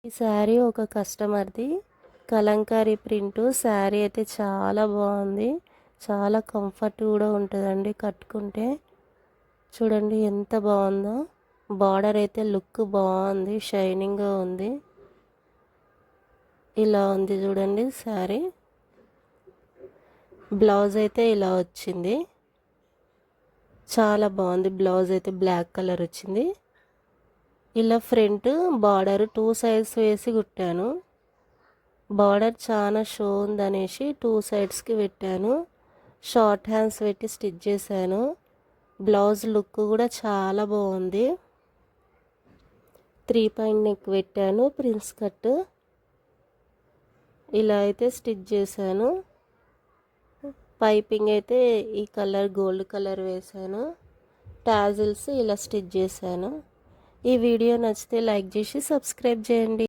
ఈ శారీ ఒక కస్టమర్ది కలంకారీ ప్రింట్ శారీ అయితే చాలా బాగుంది. చాలా కంఫర్ట్ కూడా ఉంటుందండి కట్టుకుంటే. చూడండి ఎంత బాగుందో. బార్డర్ అయితే లుక్ బాగుంది, షైనింగ్గా ఉంది. ఇలా ఉంది చూడండి శారీ. బ్లౌజ్ అయితే ఇలా వచ్చింది. చాలా బాగుంది. బ్లౌజ్ అయితే బ్లాక్ కలర్ వచ్చింది. ఇలా ఫ్రంట్ బార్డర్ 2 సైడ్స్ వేసి కుట్టాను. బార్డర్ చాలా షో ఉందనేసి 2 సైడ్స్కి పెట్టాను. షార్ట్ హ్యాండ్స్ పెట్టి స్టిచ్ చేశాను. బ్లౌజ్ లుక్ కూడా చాలా బాగుంది. 3 పాయింట్ నెక్ పెట్టాను. ప్రిన్స్ కట్ ఇలా అయితే స్టిచ్ చేశాను. పైపింగ్ అయితే ఈ కలర్ గోల్డ్ కలర్ వేశాను. టాజిల్స్ ఇలా స్టిచ్ చేశాను. ఈ వీడియో నచ్చితే లైక్ చేసి సబ్స్క్రైబ్ చేయండి.